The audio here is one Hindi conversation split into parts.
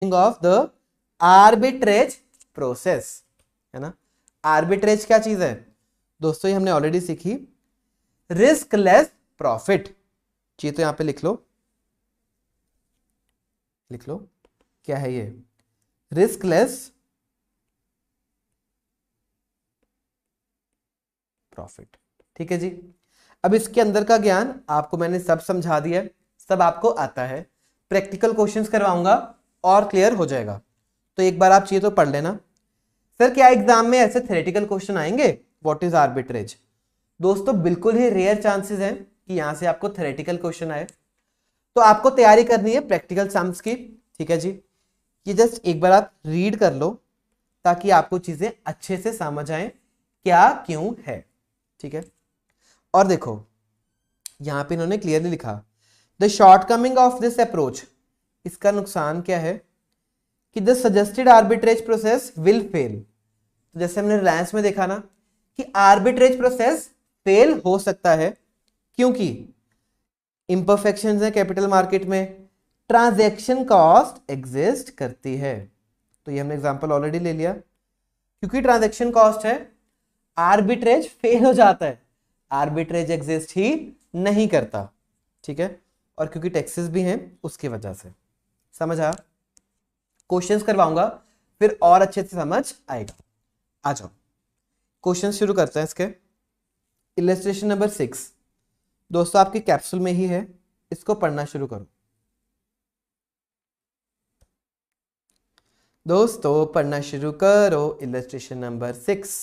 ऑफ द आर्बिट्रेज प्रोसेस, है ना। आर्बिट्रेज क्या चीज है दोस्तों, ये हमने ऑलरेडी सीखी, रिस्क लेस प्रॉफिट। जी तो यहां पे लिख लो, लिख लो क्या है ये, रिस्क लेस प्रॉफिट। ठीक है जी। अब इसके अंदर का ज्ञान आपको मैंने सब समझा दिया, सब आपको आता है। प्रैक्टिकल क्वेश्चंस करवाऊंगा और क्लियर हो जाएगा, तो एक बार आप चाहिए तो पढ़ लेना। सर क्या एग्जाम में ऐसे थ्योरेटिकल क्वेश्चन आएंगे, व्हाट इज आर्बिट्रेज? दोस्तों बिल्कुल ही रेयर चांसेस हैं कि यहां से आपको थ्योरेटिकल क्वेश्चन आए, तो आपको तैयारी करनी है प्रैक्टिकल सम्स की। ठीक है जी, ये जस्ट एक बार आप रीड कर लो ताकि आपको चीजें अच्छे से समझ आए क्या क्यों है। ठीक है, और देखो यहां पे इन्होंने क्लियरली लिखा the shortcoming of this approach, इसका नुकसान क्या है कि the suggested arbitrage process will fail. तो जैसे हमने रिलायंस में देखा ना कि आर्बिट्रेज प्रोसेस फेल हो सकता है क्योंकि इंपरफेक्शंस है कैपिटल मार्केट में, ट्रांजैक्शन कॉस्ट एग्जिस्ट करती है। तो ये हमने एग्जांपल ऑलरेडी ले लिया, क्योंकि ट्रांजैक्शन कॉस्ट है आर्बिट्रेज फेल हो जाता है, आर्बिट्रेज एग्जिस्ट ही नहीं करता। ठीक है, और क्योंकि टैक्सेस भी हैं उसकी वजह से। समझ आया? क्वेश्चंस करवाऊंगा फिर और अच्छे से समझ आएगा। आ जाओ क्वेश्चन शुरू करते हैं इसके। इलस्ट्रेशन नंबर 6 दोस्तों आपकी कैप्सूल में ही है, इसको पढ़ना शुरू करो दोस्तों, पढ़ना शुरू करो। Illustration number 6।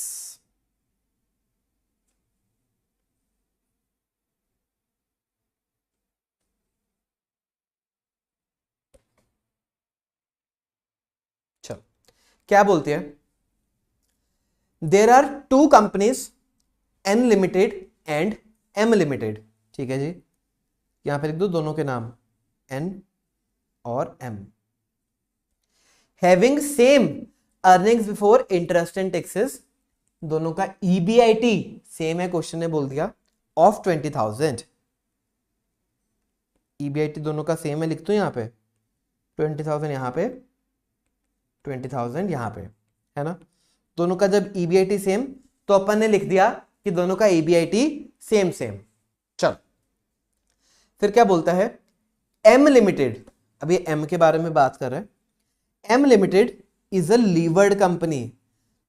चलो क्या बोलती है, there are two companies N limited and M limited. ठीक है जी, यहां पर लिख दो दोनों के नाम, एन और M, having same earnings before interest and taxes, दोनों का ईबीआईटी सेम है, क्वेश्चन ने बोल दिया ऑफ 20,000। ईबीआईटी दोनों का सेम है, लिख दो यहां पे 20,000 यहां पे, 20,000 यहां पे, है ना। दोनों का जब ईबीआईटी सेम तो अपन ने लिख दिया कि दोनों का ईबीआईटी सेम सेम। चल फिर क्या बोलता है, एम लिमिटेड, अभी एम के बारे में बात कर रहे हैं। M limited is a levered company.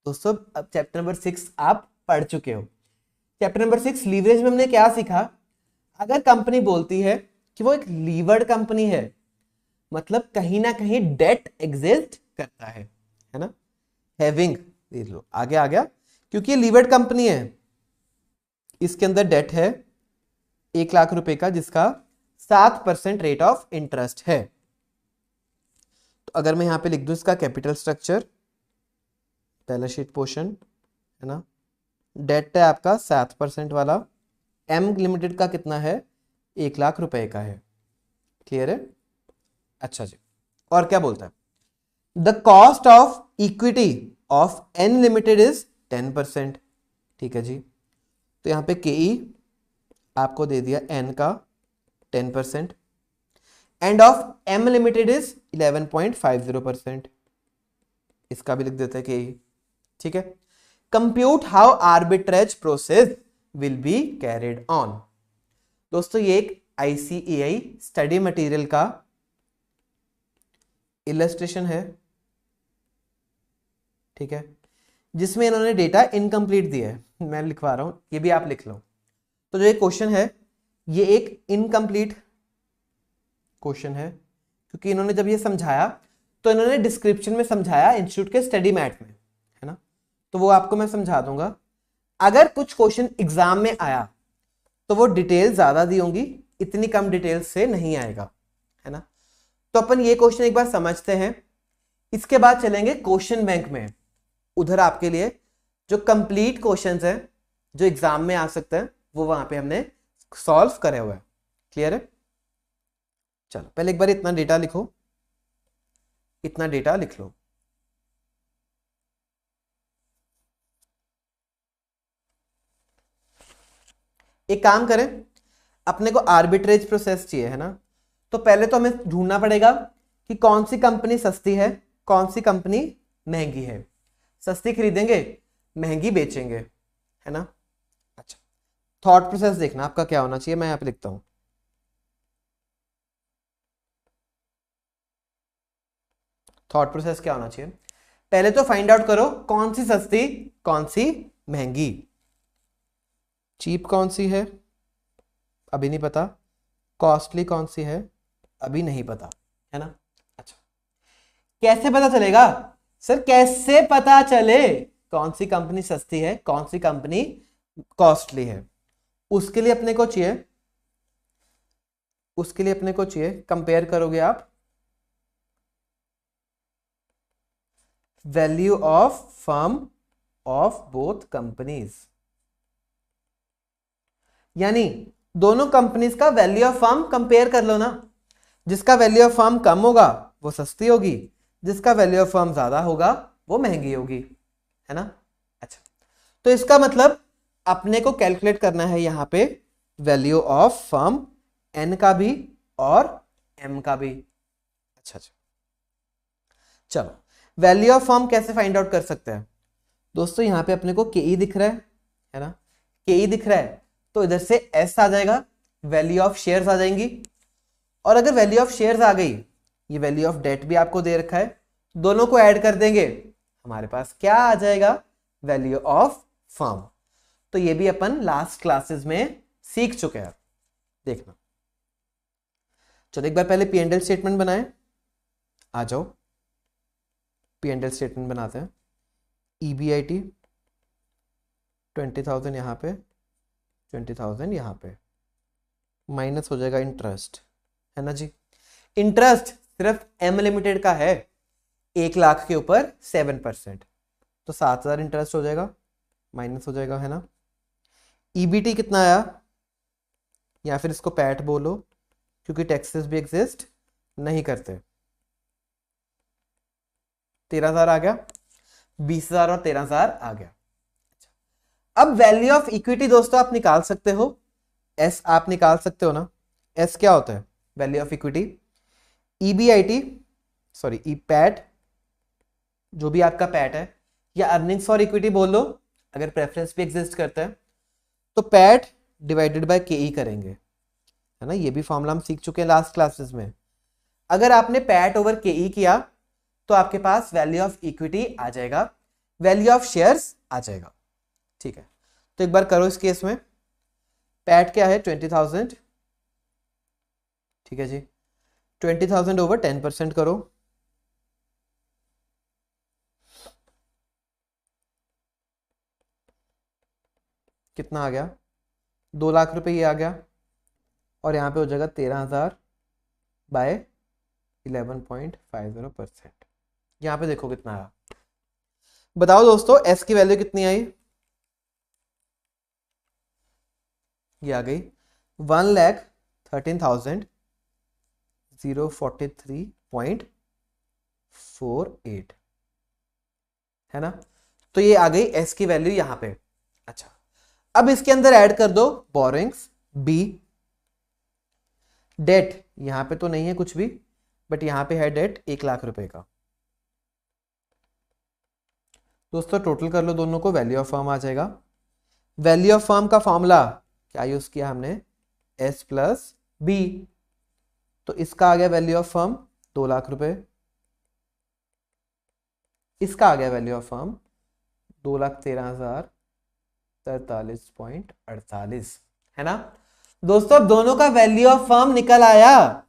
दोस्तों अब चैप्टर नंबर 6 आप पढ़ चुके हो। चैप्टर नंबर 6 लीवरेज में हमने क्या सीखा, अगर कंपनी बोलती है कि वो एक लीवर्ड कंपनी है, मतलब कहीं ना कहीं डेट एग्जिस्ट करता है ना। हैविंग आगे आ गया, क्योंकि ये लीवर्ड कंपनी है, इसके अंदर डेट है 1,00,000 रुपए का, जिसका 7% रेट ऑफ इंटरेस्ट है। तो अगर मैं यहां पे लिख दूं इसका capital structure, balance sheet portion, है ना, डेट है आपका 7% वाला, एम लिमिटेड का कितना है, 1,00,000 रुपए का है। क्लियर है? अच्छा जी, और क्या बोलता है, the cost of equity of N limited is 10%। ठीक है जी, तो यहां पे केई आपको दे दिया एन का 10%, and of M limited is 11.50%, इसका भी लिख देते हैं केई। ठीक है, compute how arbitrage process will be carried on. दोस्तों ये एक आईसीएआई स्टडी मटेरियल का इलस्ट्रेशन है, ठीक है, जिसमें इन्होंने डेटा इनकम्प्लीट दिया है, मैं लिखवा रहा हूं, ये भी आप लिख लो। तो जो ये क्वेश्चन है ये एक इनकम्प्लीट क्वेश्चन है, क्योंकि इन्होंने जब ये समझाया तो इन्होंने डिस्क्रिप्शन में समझाया इंस्टीट्यूट के स्टडी मैट में, है ना, तो वो आपको मैं समझा दूंगा। अगर कुछ क्वेश्चन एग्जाम में आया तो वो डिटेल ज्यादा दी होंगी, इतनी कम डिटेल से नहीं आएगा, है ना। तो अपन ये क्वेश्चन एक बार समझते हैं, इसके बाद चलेंगे क्वेश्चन बैंक में, उधर आपके लिए जो कंप्लीट क्वेश्चंस हैं जो एग्जाम में आ सकते हैं वो वहां पे हमने सॉल्व करे हुए हैं। क्लियर है? चलो पहले एक बार इतना डेटा लिखो, इतना डेटा लिख लो। एक काम करें, अपने को आर्बिट्रेज प्रोसेस चाहिए, है ना, तो पहले तो हमें ढूंढना पड़ेगा कि कौन सी कंपनी सस्ती है, कौन सी कंपनी महंगी है। सस्ती खरीदेंगे, महंगी बेचेंगे, है ना। अच्छा, थॉट प्रोसेस देखना आपका क्या होना चाहिए, मैं यहाँ पे लिखता हूं। थॉट प्रोसेस क्या होना चाहिए, पहले तो फाइंड आउट करो कौन सी सस्ती कौन सी महंगी। चीप कौन सी है, अभी नहीं पता। कॉस्टली कौन सी है, अभी नहीं पता, है ना। अच्छा, कैसे पता चलेगा सर, कैसे पता चले कौन सी कंपनी सस्ती है कौन सी कंपनी कॉस्टली है। उसके लिए अपने को चाहिए, कंपेयर करोगे आप value of firm of both companies, यानी दोनों कंपनीज का वैल्यू ऑफ फर्म कंपेयर कर लो ना। जिसका वैल्यू ऑफ फर्म कम होगा वो सस्ती होगी, जिसका वैल्यू ऑफ फर्म ज्यादा होगा वो महंगी होगी, है ना। अच्छा, तो इसका मतलब अपने को कैलकुलेट करना है यहां पे वैल्यू ऑफ फर्म, एन का भी और एम का भी। अच्छा, चलो वैल्यू ऑफ फर्म कैसे फाइंड आउट कर सकते हैं दोस्तों। यहां पे अपने को के दिख रहा है ना, के दिख रहा है तो इधर से एस आ जाएगा, वैल्यू ऑफ शेयर्स आ जाएंगी। और अगर वैल्यू ऑफ शेयर्स आ गई, ये वैल्यू ऑफ डेट भी आपको दे रखा है, दोनों को ऐड कर देंगे, हमारे पास क्या आ जाएगा, वैल्यू ऑफ फर्म। तो ये भी अपन लास्ट क्लासेस में सीख चुके हैं, देखना। चलो एक बार पहले पी एंड एल स्टेटमेंट बनाएं, आ जाओ पी एंड एल स्टेटमेंट बनाते हैं। EBIT 20,000 यहाँ पे, 20,000 यहाँ पे, माइनस हो जाएगा इंटरेस्ट, है ना जी। इंटरेस्ट सिर्फ एम लिमिटेड का है, 1 लाख के ऊपर 7%, तो 7,000 इंटरेस्ट हो जाएगा, माइनस हो जाएगा, है ना। EBT कितना आया, या फिर इसको पैट बोलो क्योंकि टैक्सेस भी एग्जिस्ट नहीं करते। 13,000 आ गया, 20,000 और 13,000 आ गया। अब वैल्यू ऑफ इक्विटी दोस्तों आप निकाल सकते हो, एस आप निकाल सकते हो ना। एस क्या होता है, value of equity. EBIT sorry PAT, जो भी आपका पैट है, या अर्निंग्स फॉर इक्विटी बोल लो अगर प्रेफरेंस भी एग्जिस्ट करता है, तो पैट डिवाइडेड बाय KE करेंगे, है ना। ये भी फॉर्मूला हम सीख चुके हैं लास्ट क्लासेस में। अगर आपने पैट ओवर KE किया तो आपके पास वैल्यू ऑफ इक्विटी आ जाएगा, वैल्यू ऑफ शेयर्स आ जाएगा, ठीक है। तो एक बार करो इस केस में, पैट क्या है 20,000, ठीक है जी। 20,000 ओवर 10% करो, कितना आ गया, 2 लाख रुपए ये आ गया। और यहाँ पे हो जाएगा 13,000 बाय 11.50%। यहाँ पे देखो कितना आया, बताओ दोस्तों एस की वैल्यू कितनी आई, ये आ गई 1,13,043.48, है ना। तो ये आ गई एस की वैल्यू यहां पे। अच्छा, अब इसके अंदर ऐड कर दो बोरिंग्स बी, डेट यहां पे तो नहीं है कुछ भी, बट यहां पे है डेट 1 लाख रुपए का। दोस्तों टोटल कर लो दोनों को, वैल्यू ऑफ फर्म आ जाएगा। वैल्यू ऑफ फर्म का फॉर्मूला क्या यूज किया हमने, एस प्लस बी, तो इसका आ गया वैल्यू ऑफ फर्म 2 लाख रुपए, इसका आ गया वैल्यू ऑफ फर्म 2,13,043.48, है ना। दोस्तों दोनों का वैल्यू ऑफ फर्म निकल आया।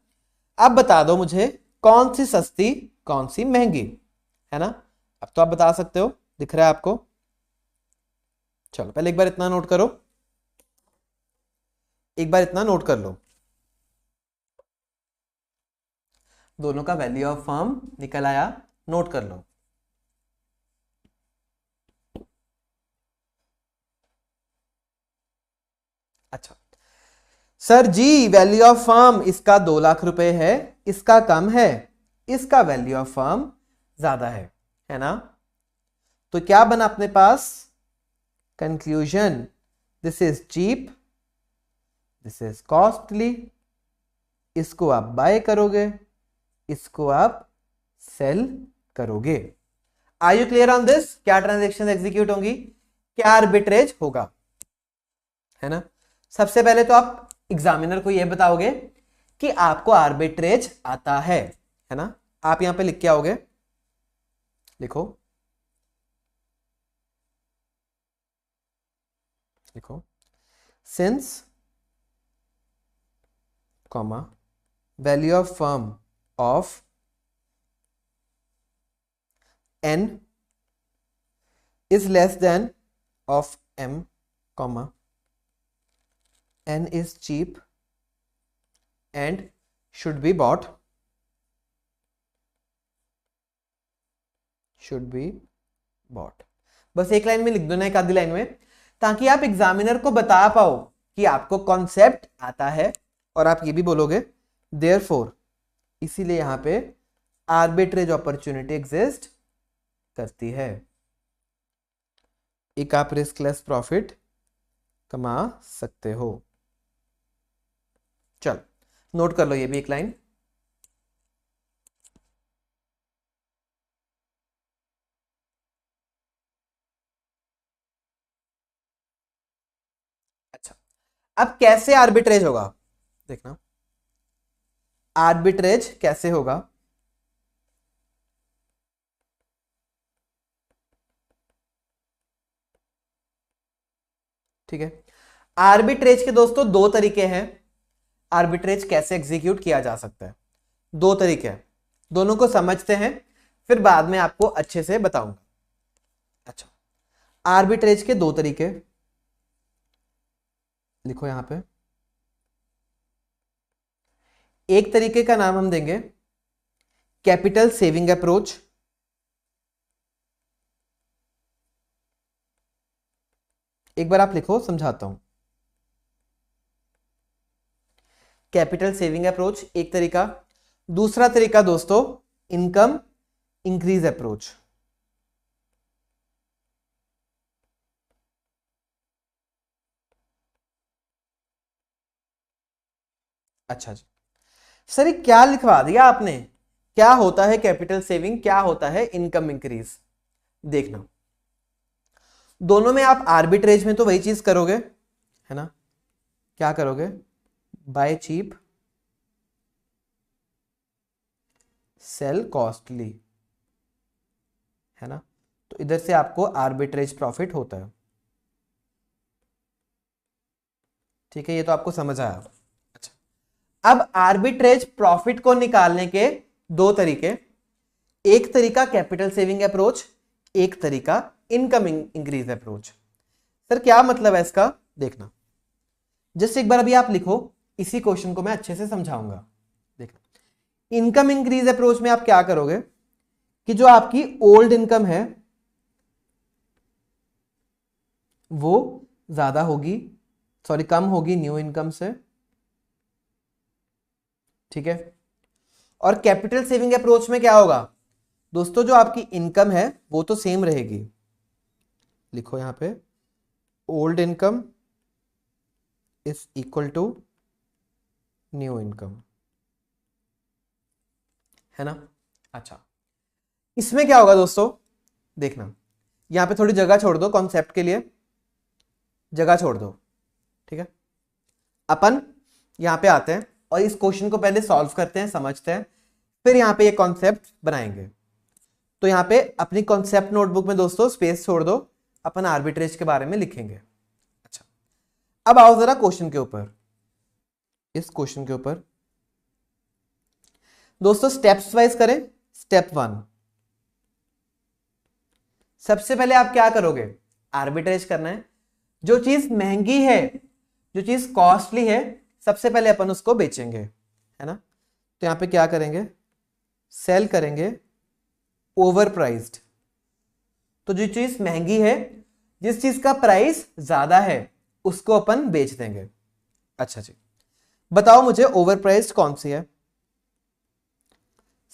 अब बता दो मुझे कौन सी सस्ती कौन सी महंगी, है ना। अब तो आप बता सकते हो, दिख रहा है आपको। चलो पहले एक बार इतना नोट करो, एक बार इतना नोट कर लो, दोनों का वैल्यू ऑफ फर्म निकल आया, नोट कर लो। अच्छा सर जी, वैल्यू ऑफ फर्म इसका 2 लाख रुपए है, इसका कम है, इसका वैल्यू ऑफ फर्म ज्यादा है ना। तो क्या बना अपने पास, conclusion, this is cheap, this is costly, इसको आप बाय करोगे, इसको आप सेल करोगे। Are you clear on this? क्या ट्रांजेक्शन एग्जीक्यूट होंगी, क्या आर्बिट्रेज होगा, है ना। सबसे पहले तो आप एग्जामिनर को यह बताओगे कि आपको आर्बिट्रेज आता है ना। आप यहां पे लिख के आओगे, लिखो लिखो since comma value of firm of n is less than of m comma n is cheap and should be bought बस एक लाइन में लिख दो ना, एक आधी लाइन में, ताकि आप एग्जामिनर को बता पाओ कि आपको कॉन्सेप्ट आता है। और आप ये भी बोलोगे देयरफॉर, इसीलिए यहां पे आर्बिट्रेज अपॉर्चुनिटी एग्जिस्ट करती है, एक आप रिस्कलेस प्रॉफिट कमा सकते हो। चल नोट कर लो ये भी एक लाइन। अच्छा, अब कैसे आर्बिट्रेज होगा देखना, आर्बिट्रेज कैसे होगा। ठीक है, आर्बिट्रेज के दोस्तों दो तरीके हैं। आर्बिट्रेज कैसे एग्जीक्यूट किया जा सकता है, दो तरीके हैं, दोनों को समझते हैं, फिर बाद में आपको अच्छे से बताऊंगा। अच्छा, आर्बिट्रेज के दो तरीके लिखो यहां पे। एक तरीके का नाम हम देंगे कैपिटल सेविंग अप्रोच, एक बार आप लिखो, समझाता हूं। कैपिटल सेविंग अप्रोच एक तरीका, दूसरा तरीका दोस्तों इनकम इंक्रीज अप्रोच। अच्छा जी सर, ये क्या लिखवा दिया आपने, क्या होता है कैपिटल सेविंग, क्या होता है इनकम इंक्रीज। देखना, दोनों में आप आर्बिट्रेज में तो वही चीज करोगे, है ना। क्या करोगे, बाय चीप सेल कॉस्टली, है ना। तो इधर से आपको आर्बिट्रेज प्रॉफिट होता है। ठीक है, ये तो आपको समझ आया। अच्छा, अब आर्बिट्रेज प्रॉफिट को निकालने के दो तरीके, एक तरीका कैपिटल सेविंग अप्रोच, एक तरीका इनकम इंक्रीज अप्रोच। सर क्या मतलब है इसका, देखना जस्ट एक बार अभी आप लिखो, इसी क्वेश्चन को मैं अच्छे से समझाऊंगा। देखना, इनकम इंक्रीज अप्रोच में आप क्या करोगे कि जो आपकी ओल्ड इनकम है वो ज्यादा होगी, सॉरी कम होगी न्यू इनकम से। ठीक है, और कैपिटल सेविंग अप्रोच में क्या होगा दोस्तों, जो आपकी इनकम है वो तो सेम रहेगी। लिखो यहां पे old income is equal to new income, है ना। अच्छा, इसमें क्या होगा दोस्तों, देखना यहां पे थोड़ी जगह छोड़ दो, कॉन्सेप्ट के लिए जगह छोड़ दो। ठीक है, अपन यहां पे आते हैं और इस क्वेश्चन को पहले सॉल्व करते हैं, समझते हैं, फिर यहां पे ये कॉन्सेप्ट बनाएंगे। तो यहां पे अपनी कॉन्सेप्ट नोटबुक में दोस्तों स्पेस छोड़ दो, अपन आर्बिट्रेज के बारे में लिखेंगे। अच्छा, अब आओ जरा क्वेश्चन के ऊपर, इस क्वेश्चन के ऊपर दोस्तों स्टेप्स वाइज करें। स्टेप 1, सबसे पहले आप क्या करोगे, आर्बिट्रेज करना है। जो चीज महंगी है, जो चीज कॉस्टली है, सबसे पहले अपन उसको बेचेंगे, है ना। तो यहां पे क्या करेंगे, सेल करेंगे ओवर प्राइस्ड। तो जो चीज महंगी है, जिस चीज का प्राइस ज्यादा है, उसको अपन बेच देंगे। अच्छा जी, बताओ मुझे ओवर प्राइस्ड कौन सी है।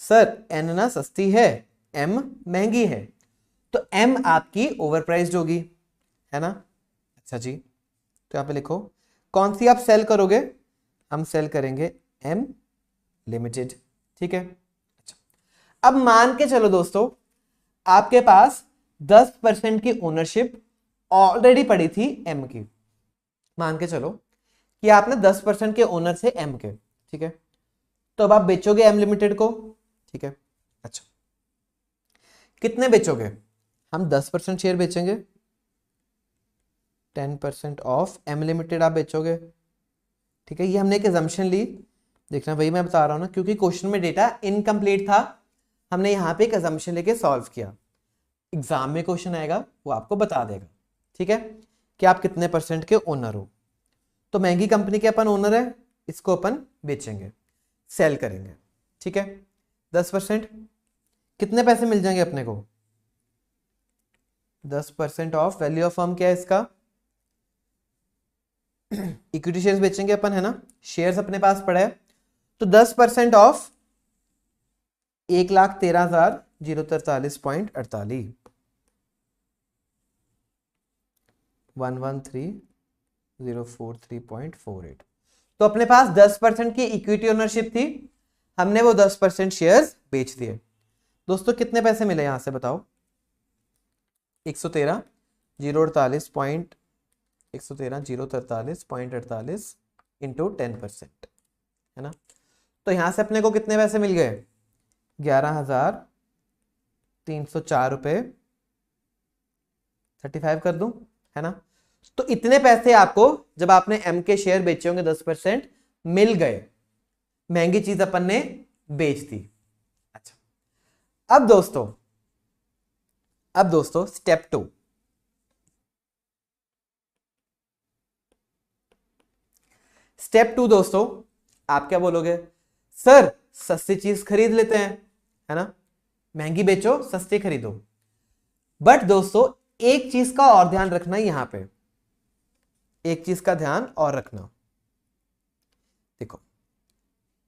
सर एन ना सस्ती है, एम महंगी है, तो एम आपकी ओवर प्राइस्ड होगी, है ना। अच्छा जी, तो यहां पे लिखो कौन सी आप सेल करोगे, हम सेल करेंगे एम लिमिटेड। ठीक है, अब मान के चलो दोस्तों, आपके पास 10% की ओनरशिप ऑलरेडी पड़ी थी एम की। मान के चलो कि आपने 10% के ओनर से एम के, ठीक है। तो अब आप बेचोगे एम लिमिटेड को, ठीक है। अच्छा, कितने बेचोगे? हम 10% शेयर बेचेंगे, 10% ऑफ एम लिमिटेड आप बेचोगे, ठीक है। ये हमने एक एजम्पशन ली, देखना वही मैं बता रहा हूं ना, क्योंकि क्वेश्चन में डेटा इनकम्प्लीट था, हमने यहां पे एक एजम्पशन लेके सॉल्व किया। एग्जाम में क्वेश्चन आएगा वो आपको बता देगा, ठीक है, कि आप कितने परसेंट के ओनर हो। तो महंगी कंपनी के अपन ओनर है, इसको अपन बेचेंगे, सेल करेंगे, ठीक है। 10%, कितने पैसे मिल जाएंगे अपने को? 10% ऑफ वैल्यू ऑफ फर्म क्या है इसका? इक्विटी शेयर्स बेचेंगे अपन, है ना, शेयर्स अपने पास पड़ा है। तो 10% ऑफ 1,13,043.48, 113,043.48। तो अपने पास 10% की इक्विटी ओनरशिप थी, हमने वो 10% शेयर्स बेच दिए। दोस्तों कितने पैसे मिले यहां से बताओ? 113,043.48 इंटू 10%, है ना। तो यहां से अपने को कितने पैसे मिल गए? 11,304 रुपए 35 कर दूं, है ना। तो इतने पैसे आपको जब आपने एम के शेयर बेचे होंगे 10% मिल गए, महंगी चीज अपन ने बेच दी। अच्छा, अब दोस्तों स्टेप 2। स्टेप 2 दोस्तों, आप क्या बोलोगे? सर सस्ती चीज खरीद लेते हैं, है ना, महंगी बेचो सस्ती खरीदो। बट दोस्तों एक चीज का और ध्यान रखना, यहां पे एक चीज का ध्यान और रखना। देखो,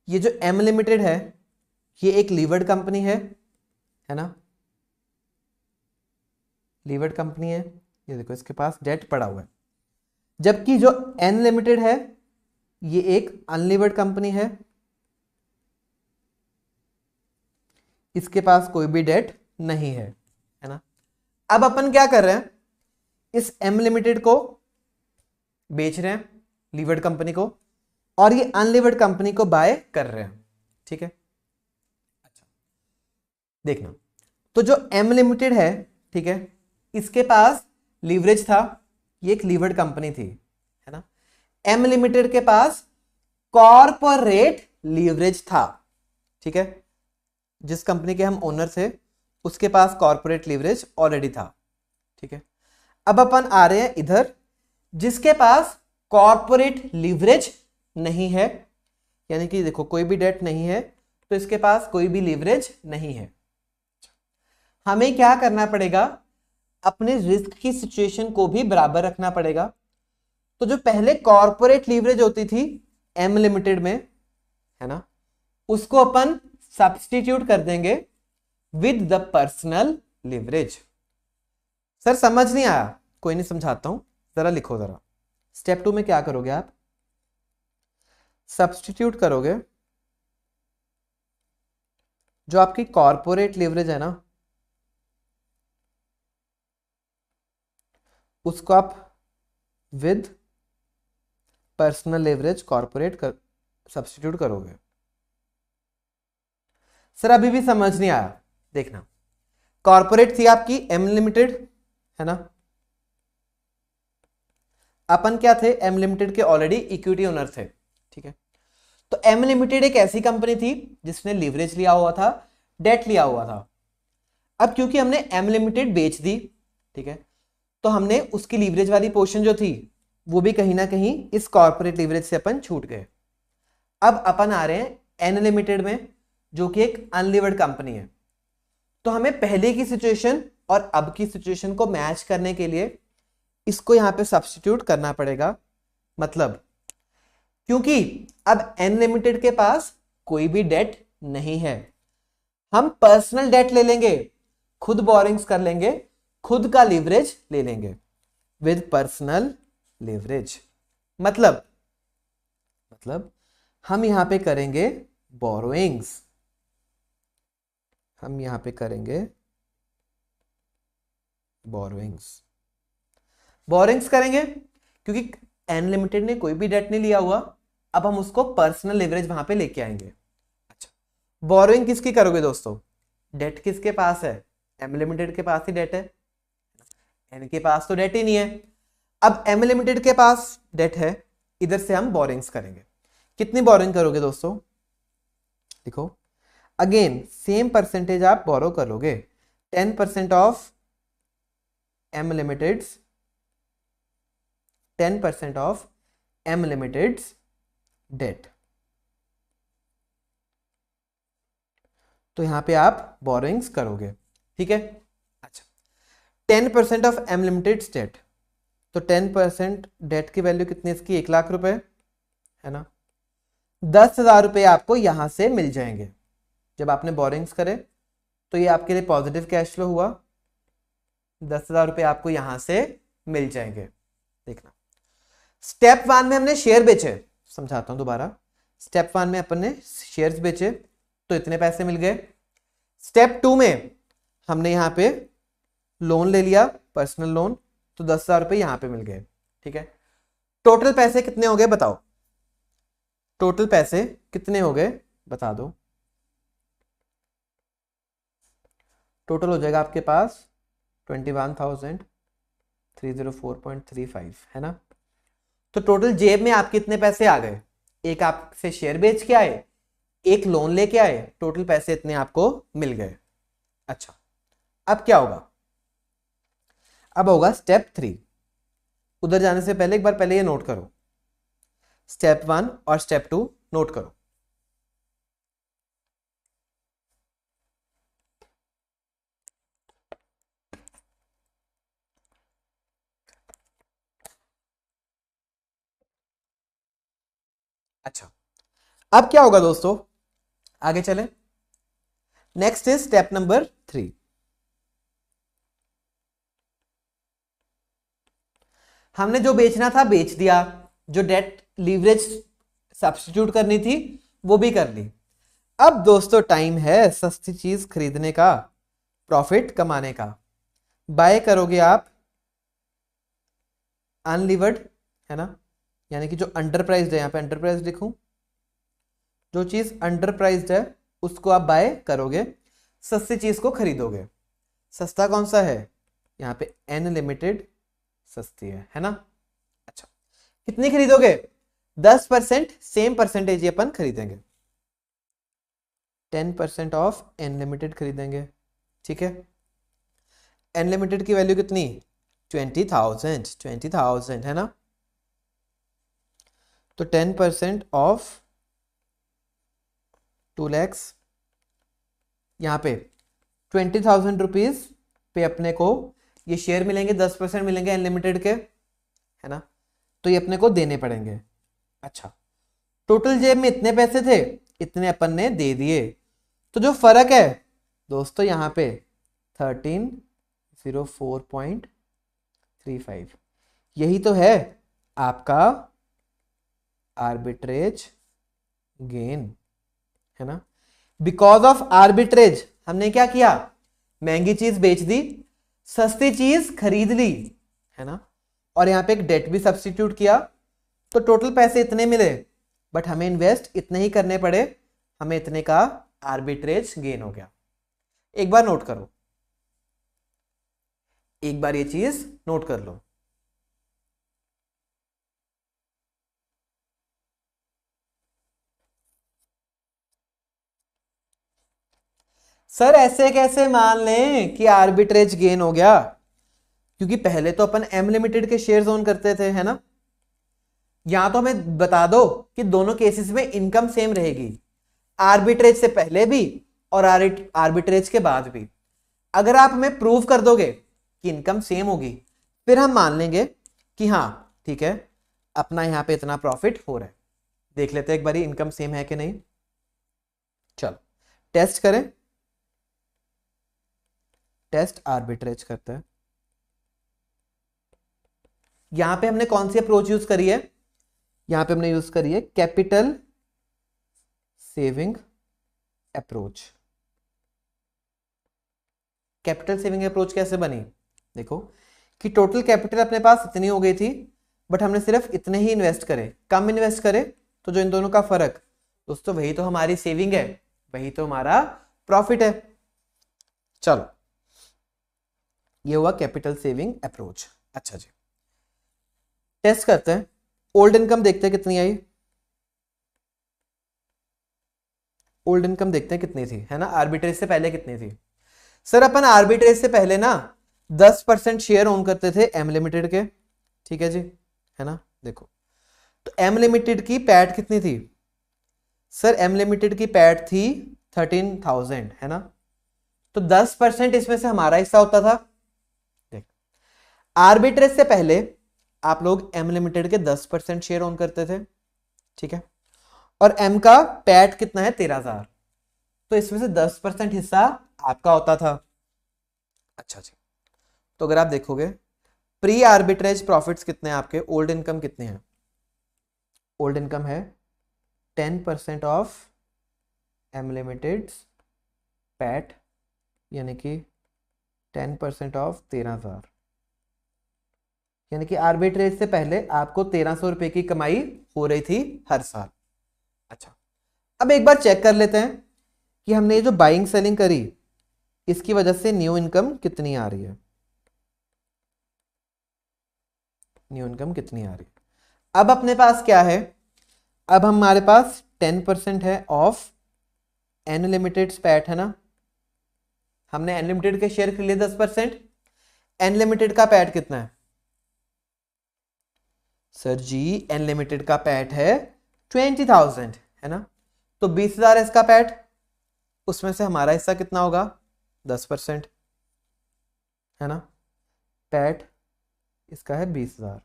ये जो एम लिमिटेड है ये एक लीवर्ड कंपनी है ना, लीवर्ड कंपनी है। ये देखो इसके पास डेट पड़ा हुआ है। जबकि जो एन लिमिटेड है ये एक अनलीवर्ड कंपनी है, इसके पास कोई भी डेट नहीं है ना। अब अपन क्या कर रहे हैं, इस एम लिमिटेड को बेच रहे हैं, लीवर्ड कंपनी को, और ये अनलीवर्ड कंपनी को बाय कर रहे हैं, ठीक है। अच्छा, देखना, तो जो एम लिमिटेड है, ठीक है, इसके पास लीवरेज था, ये एक लीवर्ड कंपनी थी, है ना। एम लिमिटेड के पास कॉर्पोरेट लीवरेज था, ठीक है। जिस कंपनी के हम ओनर थे उसके पास कॉर्पोरेट लीवरेज ऑलरेडी था, ठीक है। अब अपन आ रहे हैं इधर, जिसके पास कॉर्पोरेट लीवरेज नहीं है, यानी कि देखो कोई भी डेट नहीं है, तो इसके पास कोई भी लीवरेज नहीं है। हमें क्या करना पड़ेगा, अपने रिस्क की सिचुएशन को भी बराबर रखना पड़ेगा। तो जो पहले कॉर्पोरेट लीवरेज होती थी एम लिमिटेड में, है ना, उसको अपन सब्स्टिट्यूट कर देंगे with the personal leverage. Sir समझ नहीं आया? कोई नहीं, समझाता हूं, जरा लिखो जरा। स्टेप 2 में क्या करोगे आप? सब्स्टिट्यूट करोगे जो आपकी कॉर्पोरेट लीवरेज है ना, उसको आप with personal leverage corporate substitute करोगे। सर अभी भी समझ नहीं आया? देखना, कॉर्पोरेट थी आपकी एम लिमिटेड, है ना, अपन क्या थे, एम लिमिटेड के ऑलरेडी इक्विटी ओनर थे, ठीक है। तो एम लिमिटेड एक ऐसी कंपनी थी जिसने लीवरेज लिया हुआ था, डेट लिया हुआ था। अब क्योंकि हमने एम लिमिटेड बेच दी, ठीक है, तो हमने उसकी लीवरेज वाली पोर्शन जो थी वो भी कहीं ना कहीं इस कॉर्पोरेट लीवरेज से अपन छूट गए। अब अपन आ रहे हैं एन लिमिटेड में, जो कि एक अनलीवर्ड कंपनी है। तो हमें पहले की सिचुएशन और अब की सिचुएशन को मैच करने के लिए इसको यहां पे सब्स्टिट्यूट करना पड़ेगा। मतलब क्योंकि अब एन लिमिटेड के पास कोई भी डेट नहीं है, हम पर्सनल डेट ले लेंगे, खुद बोरिंग्स कर लेंगे, खुद का लीवरेज ले लेंगे विद पर्सनल लीवरेज। मतलब हम यहां पे करेंगे बोरोइंग्स, हम यहां पे करेंगे बोरोइंग्स करेंगे, क्योंकि एन लिमिटेड ने कोई भी डेट नहीं लिया हुआ। अब हम उसको पर्सनल लेवरेज वहां पे लेके आएंगे। अच्छा, बोरोइंग किसकी करोगे दोस्तों? डेट किसके पास है? एम लिमिटेड के पास ही डेट है, एन के पास तो डेट ही नहीं है। अब एम लिमिटेड के पास डेट है, इधर से हम बोरिंग्स करेंगे। कितनी बोरिंग करोगे दोस्तों? देखो, अगेन सेम परसेंटेज आप बोरो करोगे, 10% of M limiteds, 10% of M limiteds debt. तो यहां पे आप बोरिंग्स करोगे, ठीक है। अच्छा, 10% ऑफ एम लिमिटेड्स डेट, तो 10% डेट की वैल्यू कितनी इसकी? 1,00,000 रुपए, है ना। 10,000 रुपए आपको यहां से मिल जाएंगे जब आपने बोरिंग्स करे, तो ये आपके लिए पॉजिटिव कैश फ्लो हुआ। 10,000 रुपए आपको यहां से मिल जाएंगे। देखना, स्टेप 1 में हमने शेयर बेचे, समझाता हूं दोबारा। स्टेप 1 में अपन ने शेयर्स बेचे तो इतने पैसे मिल गए। स्टेप 2 में हमने यहां पे लोन ले लिया, पर्सनल लोन, तो 10,000 रुपए यहां पे मिल गए, ठीक है। टोटल पैसे कितने हो गए बताओ? टोटल पैसे कितने हो गए बता दो? टोटल हो जाएगा आपके पास 21,304.35, है ना। तो टोटल जेब में आपके कितने पैसे आ गए? एक आपसे शेयर बेच के आए, एक लोन लेके आए, टोटल पैसे इतने आपको मिल गए। अच्छा, अब क्या होगा? अब होगा स्टेप 3। उधर जाने से पहले एक बार पहले ये नोट करो, स्टेप 1 और स्टेप 2 नोट करो। अच्छा, अब क्या होगा दोस्तों? आगे चले, नेक्स्ट इज स्टेप नंबर 3। हमने जो बेचना था बेच दिया, जो डेट लीवरेज सब्स्टिट्यूट करनी थी वो भी कर ली। अब दोस्तों टाइम है सस्ती चीज खरीदने का, प्रॉफिट कमाने का। बाय करोगे आप अनलिवर्ड, है ना, यानी कि जो अंडर प्राइस्ड है, यहां पे अंडर प्राइस्ड लिखूं, जो चीज अंडर प्राइस्ड है उसको आप बाय करोगे, सस्ती चीज को खरीदोगे। सस्ता कौन सा है? यहां पे एन लिमिटेड सस्ती है ना। अच्छा, कितनी खरीदोगे? 10%, सेम परसेंटेज ही अपन खरीदेंगे, 10% ऑफ एन लिमिटेड खरीदेंगे, ठीक है। एन लिमिटेड की वैल्यू कितनी? 20,000 है ना। तो 10% ऑफ 2 lakhs, यहां पे 20,000 रुपीज पे अपने को ये शेयर मिलेंगे, 10% मिलेंगे अनलिमिटेड के, है ना। तो ये अपने को देने पड़ेंगे। अच्छा, टोटल जेब में इतने पैसे थे, इतने अपन ने दे दिए। तो जो फर्क है दोस्तों यहां पे 1304.35, यही तो है आपका आर्बिट्रेज गेन, है ना। बिकॉज ऑफ आर्बिट्रेज हमने क्या किया? महंगी चीज बेच दी, सस्ती चीज खरीद ली, है ना। और यहां पे एक डेट भी सब्स्टिट्यूट किया, तो टोटल पैसे इतने मिले, बट हमें इन्वेस्ट इतने ही करने पड़े, हमें इतने का आर्बिट्रेज गेन हो गया। एक बार नोट करो, एक बार ये चीज नोट कर लो। सर ऐसे कैसे मान लें कि आर्बिट्रेज गेन हो गया? क्योंकि पहले तो अपन एम लिमिटेड के शेयर्स ओन करते थे, है ना। यहां तो हमें बता दो कि दोनों केसेस में इनकम सेम रहेगी, आर्बिट्रेज से पहले भी और आर्बिट्रेज के बाद भी। अगर आप हमें प्रूव कर दोगे कि इनकम सेम होगी, फिर हम मान लेंगे कि हाँ ठीक है, अपना यहां पे इतना प्रॉफिट हो रहा है। देख लेते हैं एक बारी इनकम सेम है कि नहीं। चलो टेस्ट करें, टेस्ट आर्बिट्रेज करते हैं। यहां पे हमने कौन सी अप्रोच यूज करी है? यहां पे हमने यूज करी है capital saving approach. Capital saving approach कैसे बनी? देखो कि टोटल कैपिटल अपने पास इतनी हो गई थी, बट हमने सिर्फ इतने ही इन्वेस्ट करे, कम इन्वेस्ट करे, तो जो इन दोनों का फर्क दोस्तों वही तो हमारी सेविंग है, वही तो हमारा प्रॉफिट है। चलो ये हुआ कैपिटल सेविंग अप्रोच। अच्छा जी, टेस्ट करते हैं। ओल्ड इनकम देखते हैं कितनी आई। ओल्ड इनकम देखते हैं कितनी थी, है ना, आर्बिट्रेज से पहले कितनी थी। सर अपन आर्बिट्रेज से पहले ना 10% शेयर ओन करते थे एम लिमिटेड के, ठीक है जी, है ना। देखो तो एम लिमिटेड की पैट कितनी थी सर? एम लिमिटेड की पैट थी 13,000, है ना। तो 10% इसमें से हमारा हिस्सा होता था। देख आर्बिट्रेज से पहले आप लोग एम लिमिटेड के 10% शेयर ओन करते थे, ठीक है, और एम का पैट कितना है 13,000, तो इसमें से 10% हिस्सा आपका होता था। अच्छा जी, तो अगर आप देखोगे प्री आर्बिट्रेज प्रॉफिट्स कितने हैं आपके, ओल्ड इनकम कितने हैं? ओल्ड इनकम है 10% ऑफ एम लिमिटेड पैट, यानी कि 10% ऑफ 13,000, यानी कि आर्बिट्रेज से पहले आपको 1300 रुपए की कमाई हो रही थी हर साल। अच्छा, अब एक बार चेक कर लेते हैं कि हमने ये जो बाइंग सेलिंग करी इसकी वजह से न्यू इनकम कितनी आ रही है। न्यू इनकम कितनी आ रही है? अब अपने पास क्या है, अब हमारे पास 10% है ऑफ अनलिमिटेड पैट, है ना। हमने अनलिमिटेड के शेयर खरीदे 10%, अनलिमिटेड का पैट कितना है सर जी? अनलिमिटेड का पैट है 20,000, है ना। तो 20,000 इसका पैट, उसमें से हमारा हिस्सा कितना होगा? 10%, है ना। पैट इसका है 20,000,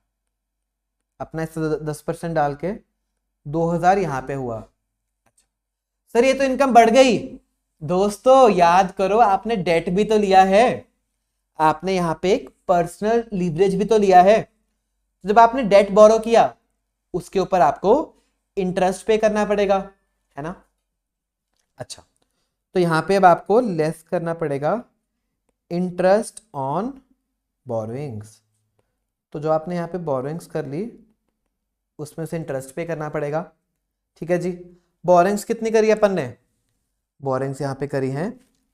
अपना हिस्सा 10% डाल के 2,000 यहां पे हुआ। सर ये तो इनकम बढ़ गई। दोस्तों याद करो, आपने डेट भी तो लिया है, आपने यहां पे एक पर्सनल लीवरेज भी तो लिया है। जब आपने डेट बोरो किया उसके ऊपर आपको इंटरेस्ट पे करना पड़ेगा, है ना। अच्छा, तो यहां पे अब आपको लेस करना पड़ेगा इंटरेस्ट ऑन बोरोइंग्स। तो जो आपने यहां पे बोरोइंग्स कर ली उसमें से इंटरेस्ट पे करना पड़ेगा, ठीक है जी। बोरोइंग्स कितनी करी अपन ने? बोरोइंग्स यहां पे करी हैं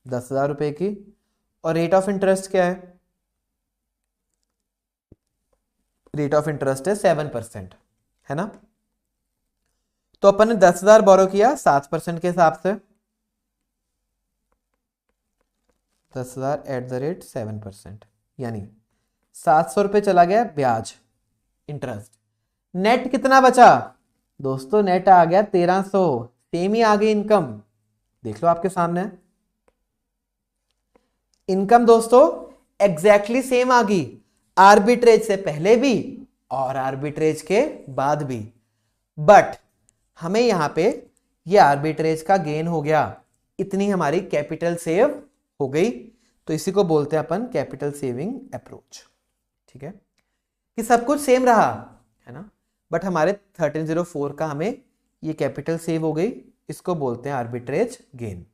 10,000 रुपए की, और रेट ऑफ इंटरेस्ट क्या है? रेट ऑफ इंटरेस्ट है 7%, है ना। तो अपन ने 10,000 बोरो किया 7% के हिसाब से, 10,000 एट द रेट 7%, यानी 700 रुपये चला गया ब्याज इंटरेस्ट। नेट कितना बचा दोस्तों? नेट आ गया 1,300, सेम ही आ गई इनकम, देख लो आपके सामने इनकम दोस्तों एग्जैक्टली सेम आ गई, आर्बिट्रेज से पहले भी और आर्बिट्रेज के बाद भी। बट हमें यहां पे ये आर्बिट्रेज का गेन हो गया, इतनी हमारी कैपिटल सेव हो गई, तो इसी को बोलते हैं अपन कैपिटल सेविंग अप्रोच, ठीक है, कि सब कुछ सेम रहा, है ना, बट हमारे 1304 का हमें ये कैपिटल सेव हो गई, इसको बोलते हैं आर्बिट्रेज गेन।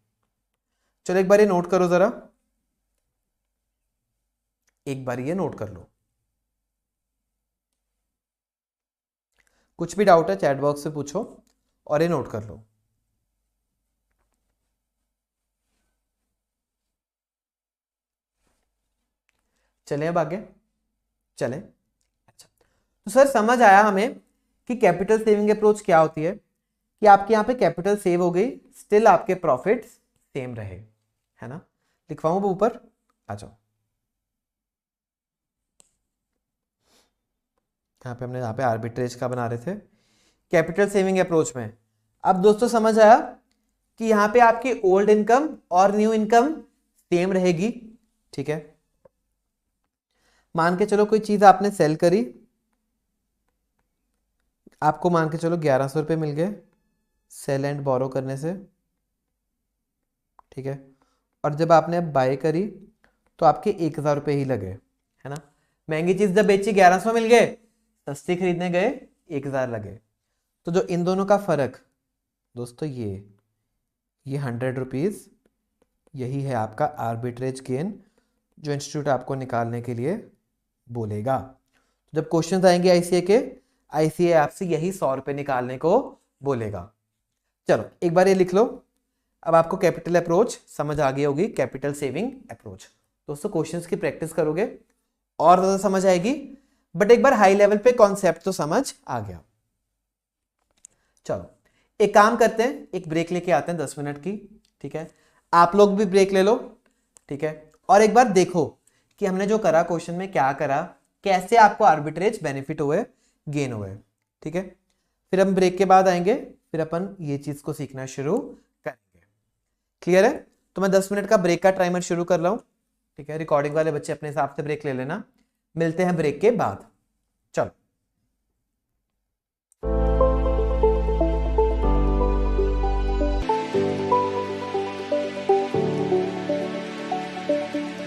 चलो एक बार ये नोट करो जरा, एक बार ये नोट कर लो। कुछ भी डाउट है चैट बॉक्स से पूछो और ये नोट कर लो। चलें अब आगे चलें। अच्छा, तो सर समझ आया हमें कि कैपिटल सेविंग अप्रोच क्या होती है, कि आपके यहां पे कैपिटल सेव हो गई, स्टिल आपके प्रॉफिट्स सेम रहे, है ना। लिखवाऊं ऊपर, आ जाओ। यहाँ पे आर्बिट्रेज का बना रहे थे कैपिटल सेविंग अप्रोच में। अब दोस्तों समझ आया कि यहाँ पे आपकी ओल्ड इनकम और न्यू इनकम सेम रहेगी, ठीक है। मान के चलो कोई चीज आपने सेल करी, आपको मान के चलो 1,100 रुपये मिल गए सेल एंड बोरो करने से, ठीक है, और जब आपने बाय करी तो आपके 1,000 रुपये ही लगे, है ना। महंगी चीज जब बेची 1,100 मिल गए, सस्ती खरीदने गए 1,000 लगे। तो जो इन दोनों का फर्क दोस्तों ये 100 रुपीज, यही है आपका आर्बिट्रेज गेन, जो इंस्टीट्यूट आपको निकालने के लिए बोलेगा। जब क्वेश्चन आएंगे आईसीए के, आईसीए आपसे यही 100 रुपये निकालने को बोलेगा। चलो एक बार ये लिख लो। अब आपको कैपिटल अप्रोच समझ आ गई होगी, कैपिटल सेविंग अप्रोच। दोस्तों क्वेश्चंस की प्रैक्टिस करोगे और ज्यादा समझ आएगी, बट एक बार हाई लेवल पे कॉन्सेप्ट तो समझ आ गया। चलो एक काम करते हैं, एक ब्रेक लेके आते हैं 10 मिनट की, ठीक है। आप लोग भी ब्रेक ले लो, ठीक है। और एक बार देखो कि हमने जो करा क्वेश्चन में क्या करा, कैसे आपको आर्बिट्रेज बेनिफिट हुए, गेन हुए, ठीक है। फिर हम ब्रेक के बाद आएंगे, फिर अपन ये चीज को सीखना शुरू करेंगे। क्लियर है? तो मैं 10 मिनट का ब्रेक का टाइमर शुरू कर रहा हूं, ठीक है। रिकॉर्डिंग वाले बच्चे अपने हिसाब से ब्रेक ले लेना। मिलते हैं ब्रेक के बाद। चलो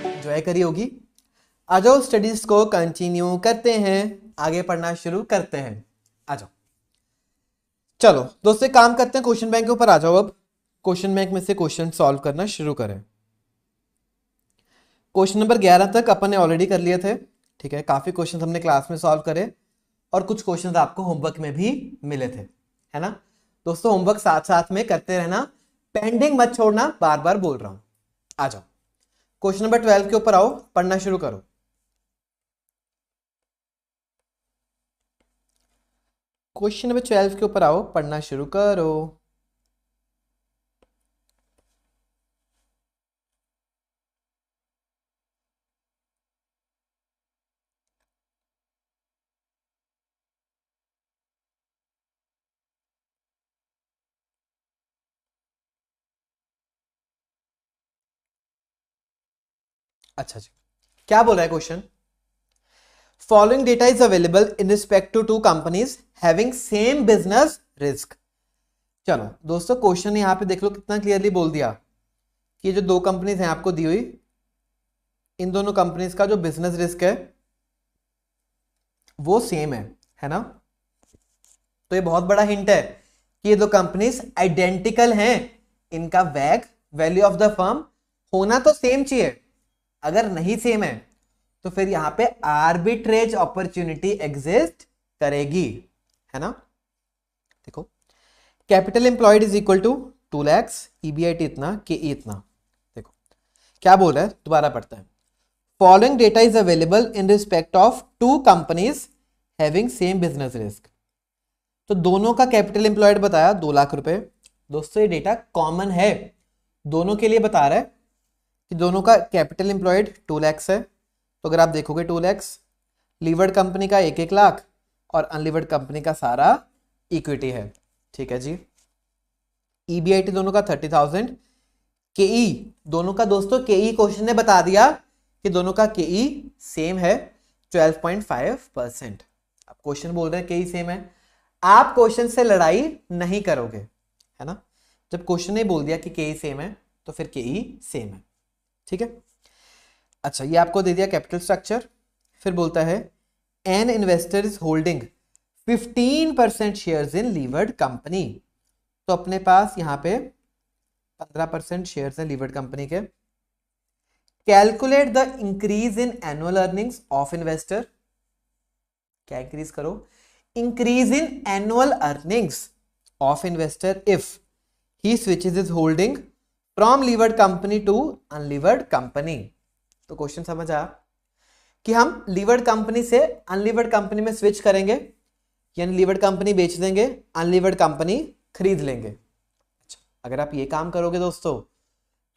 एंजॉय करी होगी। आ जाओ स्टडीज को कंटिन्यू करते हैं, आगे पढ़ना शुरू करते हैं। आ जाओ। चलो दोस्तों काम करते हैं, क्वेश्चन बैंक के ऊपर आ जाओ। अब क्वेश्चन बैंक में से क्वेश्चन सॉल्व करना शुरू करें। क्वेश्चन नंबर 11 तक अपन ने ऑलरेडी कर लिए थे, ठीक है। काफी क्वेश्चन हमने क्लास में सॉल्व करे और कुछ क्वेश्चन आपको होमवर्क में भी मिले थे, है ना। दोस्तों होमवर्क साथ साथ में करते रहना, पेंडिंग मत छोड़ना, बार बार बोल रहा हूं। आ जाओ क्वेश्चन नंबर 12 के ऊपर आओ, पढ़ना शुरू करो। क्वेश्चन नंबर 12 के ऊपर आओ, पढ़ना शुरू करो। अच्छा जी, क्या बोल रहा है question? Following data is available in respect to two companies having same business risk. चलो दोस्तों क्वेश्चन यहां पे देख लो कितना क्लियरली बोल दिया कि जो दो कंपनीज हैं आपको दी हुई, इन दोनों कंपनीज का जो बिजनेस रिस्क है वो सेम है ना। तो ये बहुत बड़ा हिंट है कि ये दो कंपनीज आइडेंटिकल हैं, इनका वैग वैल्यू ऑफ द फर्म होना तो सेम चाहिए। अगर नहीं सेम है तो फिर यहां पे आर्बिट्रेज अपॉर्चुनिटी एग्जिस्ट करेगी, है ना। देखो capital employed is equal to 2 lakh, EBIT इतना, केई इतना। देखो क्या बोल रहा है, दोबारा पढ़ते हैं। Following data is available in respect of two companies having same business risk. तो दोनों का कैपिटल एम्प्लॉयड बताया 2 लाख रुपए। दोस्तों ये डेटा कॉमन है, दोनों के लिए बता रहा है कि दोनों का कैपिटल एम्प्लॉयड 2 लाख है। तो अगर आप देखोगे 2 लाख, लीवर्ड कंपनी का 1-1 लाख और अनलीवर्ड कंपनी का सारा इक्विटी है, ठीक है जी। ईबीआईटी दोनों का 30,000, केई दोनों का, दोस्तों केई क्वेश्चन ने बता दिया कि दोनों का केई सेम है 12.5%। अब क्वेश्चन बोल रहे हैं केई सेम है, आप क्वेश्चन से लड़ाई नहीं करोगे, है ना। जब क्वेश्चन ने बोल दिया कि केई सेम है तो फिर केई सेम है, ठीक है। अच्छा ये आपको दे दिया कैपिटल स्ट्रक्चर। फिर बोलता है an investor is holding 15% shares in levered company. तो अपने पास यहां पे 15% शेयर्स हैं लीवर्ड कंपनी के। Calculate the increase in annual earnings of investor. क्या इंक्रीज करो? Increase in annual earnings of investor if he switches is holding from levered company to unlevered company. तो क्वेश्चन समझ आया कि हम लीवर्ड कंपनी से अनलीवर्ड कंपनी में स्विच करेंगे, यानी लीवर्ड कंपनी बेच देंगे, अनलीवर्ड कंपनी खरीद लेंगे। अच्छा अगर आप ये काम करोगे दोस्तों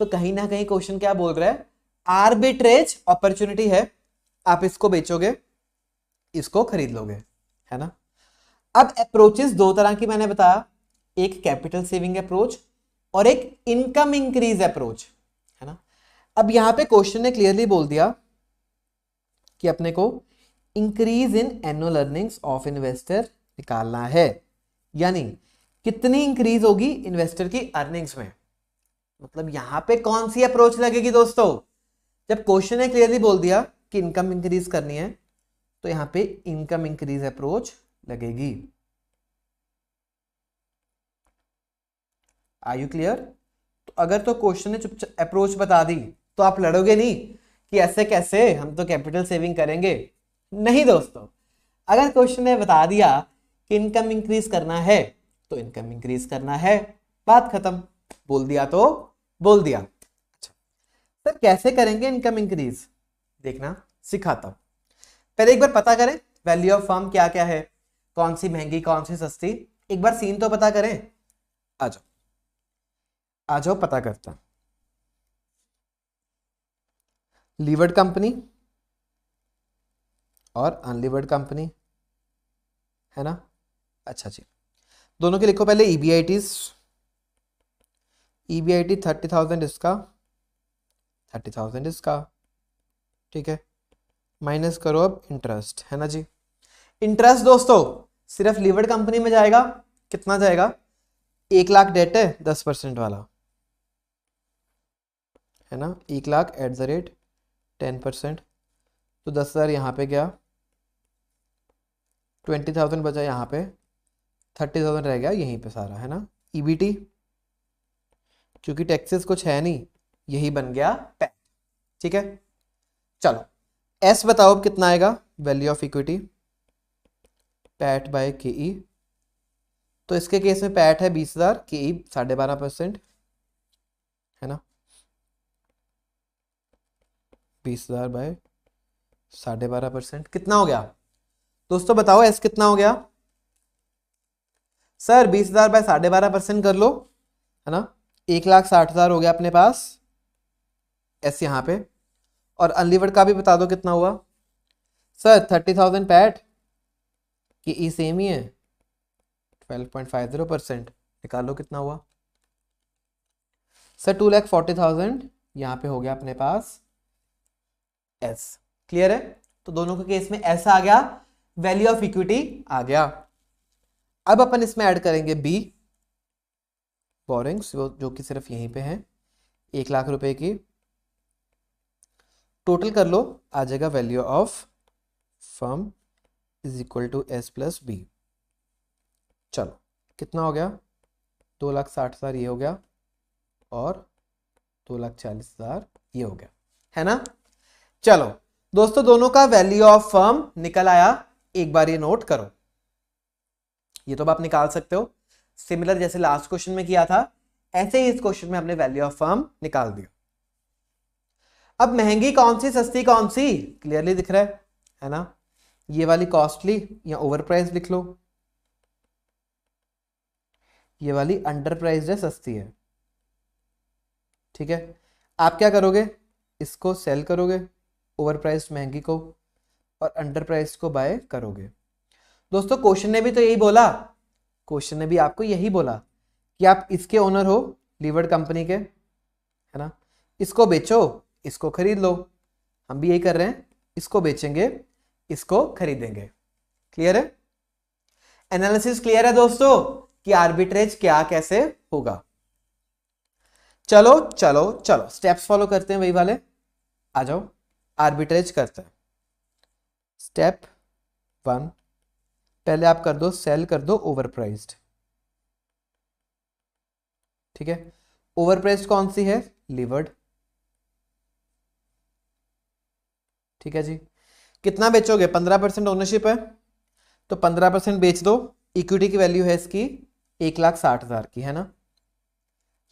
तो कहीं ना कहीं क्वेश्चन क्या बोल रहा है, आर्बिट्रेज अपॉर्चुनिटी है, आप इसको बेचोगे, इसको खरीद लोगे, है ना। अब अप्रोचेस दो तरह की मैंने बताया, एक कैपिटल सेविंग अप्रोच और एक इनकम इंक्रीज अप्रोच, है ना। अब यहां पे क्वेश्चन ने क्लियरली बोल दिया कि अपने को increase in annual earnings of investor निकालना है, यानी कितनी इंक्रीज होगी इन्वेस्टर की अर्निंग्स में। मतलब यहां पे कौन सी अप्रोच लगेगी दोस्तों? जब क्वेश्चन ने क्लियरली बोल दिया कि इनकम इंक्रीज करनी है तो यहां पे इनकम इंक्रीज अप्रोच लगेगी। Are you clear? तो अगर तो क्वेश्चन ने अप्रोच बता दी तो आप लड़ोगे नहीं कि ऐसे कैसे, हम तो कैपिटल सेविंग करेंगे। नहीं दोस्तों, अगर क्वेश्चन ने बता दिया कि इनकम इंक्रीज करना है तो इनकम इंक्रीज करना है, बात खत्म। बोल दिया तो बोल दिया। अच्छा सर कैसे करेंगे इनकम इंक्रीज, देखना सिखाता हूं। पहले एक बार पता करें वैल्यू ऑफ फर्म क्या क्या है, कौन सी महंगी कौन सी सस्ती, एक बार सीन तो पता करें। आ जाओ आ जाओ पता करता। लीवर्ड कंपनी और अनलीवर्ड कंपनी है ना। अच्छा जी, दोनों के लिखो पहले ईबीआईटीज। ईबीआईटी 30,000 इसका, 30,000 इसका, ठीक है। माइनस करो अब इंटरेस्ट, है ना जी। इंटरेस्ट दोस्तों सिर्फ लीवर्ड कंपनी में जाएगा, कितना जाएगा, 1 लाख डेट है 10% वाला, है ना। 1 लाख एट द रेट 10%, तो 10,000 यहाँ पे गया, 20,000 बचा यहाँ पे, 30,000 रह गया यहीं पे सारा, है ना। ईबीटी क्योंकि टैक्सेस कुछ है नहीं, यही बन गया पैट, ठीक है। चलो एस बताओ अब कितना आएगा, value of equity PAT by K E. तो इसके केस में पैट है 20,000, के ई 12.5%, है ना। 20,000 बाय 12.5% कितना हो गया दोस्तों, बताओ एस कितना हो गया। सर 20,000 बाय 12.5% कर लो, है ना। 1,60,000 हो गया अपने पास, एस यहाँ पे। और अनलीवर्ड का भी बता दो कितना हुआ। सर 30,000 पैट की ई सेम ही है, 12.50%, निकालो कितना हुआ। सर 2,40,000 यहाँ पे हो गया अपने पास एस। क्लियर है, तो दोनों के केस में ऐसा आ गया, वैल्यू ऑफ इक्विटी आ गया। अब अपन इसमें ऐड करेंगे बी बोरिंग्स, जो कि सिर्फ यहीं पे है, 1 लाख रुपए की। टोटल कर लो, आ जाएगा value of firm is equal to S plus B. चलो कितना हो गया, 2,60,000 ये हो गया और 2,40,000 ये हो गया, है ना। चलो दोस्तों दोनों का वैल्यू ऑफ फर्म निकल आया, एक बार ये नोट करो। ये तो आप निकाल सकते हो, सिमिलर जैसे लास्ट क्वेश्चन में किया था ऐसे ही इस क्वेश्चन में हमने वैल्यू ऑफ फर्म निकाल दिया। अब महंगी कौन सी सस्ती कौन सी क्लियरली दिख रहा है ना। ये वाली कॉस्टली या ओवर प्राइस लिख लो, ये वाली अंडर प्राइस है सस्ती है, ठीक है। आप क्या करोगे, इसको सेल करोगे ओवर प्राइस महंगी को, और अंडर प्राइस को बाय करोगे। दोस्तों क्वेश्चन ने भी तो यही बोला, क्वेश्चन ने भी आपको यही बोला कि आप इसके ओनर हो लीवर्ड कंपनी के, है ना। इसको बेचो इसको खरीद लो, हम भी यही कर रहे हैं, इसको बेचेंगे इसको खरीदेंगे। क्लियर है, एनालिसिस क्लियर है दोस्तों कि आर्बिट्रेज क्या कैसे होगा। चलो चलो चलो स्टेप्स फॉलो करते हैं वही वाले, आ जाओ आर्बिट्रेज करते हैं। स्टेप 1, पहले आप कर दो सेल कर दो ओवर प्राइस्ड, ठीक है। ओवर प्राइस्ड कौन सी है, लीवर्ड, ठीक है जी। कितना बेचोगे, 15% ओनरशिप है तो 15% बेच दो। इक्विटी की वैल्यू है इसकी 1,60,000 की, है ना।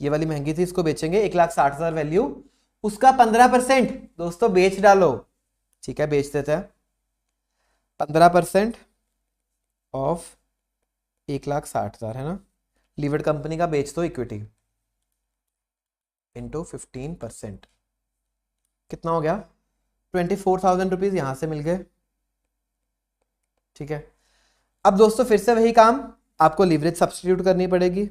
ये वाली महंगी थी, इसको बेचेंगे 1,60,000 वैल्यू, उसका 15% दोस्तों बेच डालो, ठीक है बेच देते हैं। 15% ऑफ 1,60,000 है ना, लीवर्ड कंपनी का बेच दो इक्विटी इंटू 15%, कितना हो गया 24,000 रुपीज यहां से मिल गए, ठीक है। अब दोस्तों फिर से वही काम, आपको लीवरेज सब्स्टिट्यूट करनी पड़ेगी,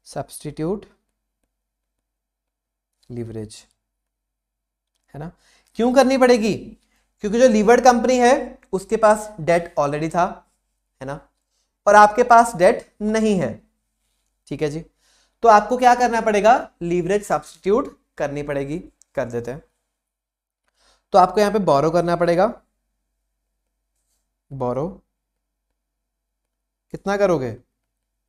सब्स्टिट्यूट लीवरेज, है ना। क्यों करनी पड़ेगी, क्योंकि जो लीवर्ड कंपनी है उसके पास डेट ऑलरेडी था, है ना, और आपके पास डेट नहीं है, ठीक है जी। तो आपको क्या करना पड़ेगा, लीवरेज सब्स्टिट्यूट करनी पड़ेगी, कर देते हैं। तो आपको यहां पे बोरो करना पड़ेगा, बोरो कितना करोगे,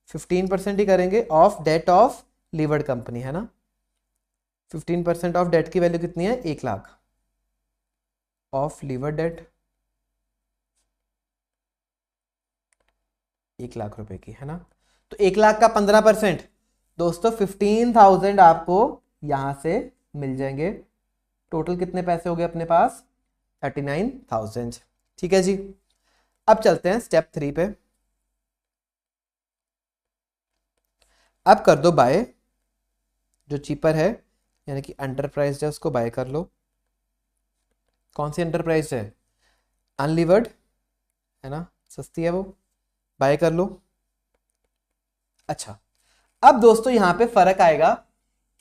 15% ही करेंगे of debt of levered company, है ना। 15% ऑफ डेट की वैल्यू कितनी है? 1 lakh of lever debt 1 lakh रुपए की, है ना। तो 1 लाख का 15% दोस्तों 15,000 आपको यहां से मिल जाएंगे। टोटल कितने पैसे हो गए अपने पास? 39,000। ठीक है जी। अब चलते हैं स्टेप 3 पे। अब कर दो बाय, जो चीपर है यानी कि एंटरप्राइज है उसको बाय कर लो। कौन सी एंटरप्राइज है? अनलिवर्ड, है ना, सस्ती है वो, बाय कर लो। अच्छा, अब दोस्तों यहां पे फर्क आएगा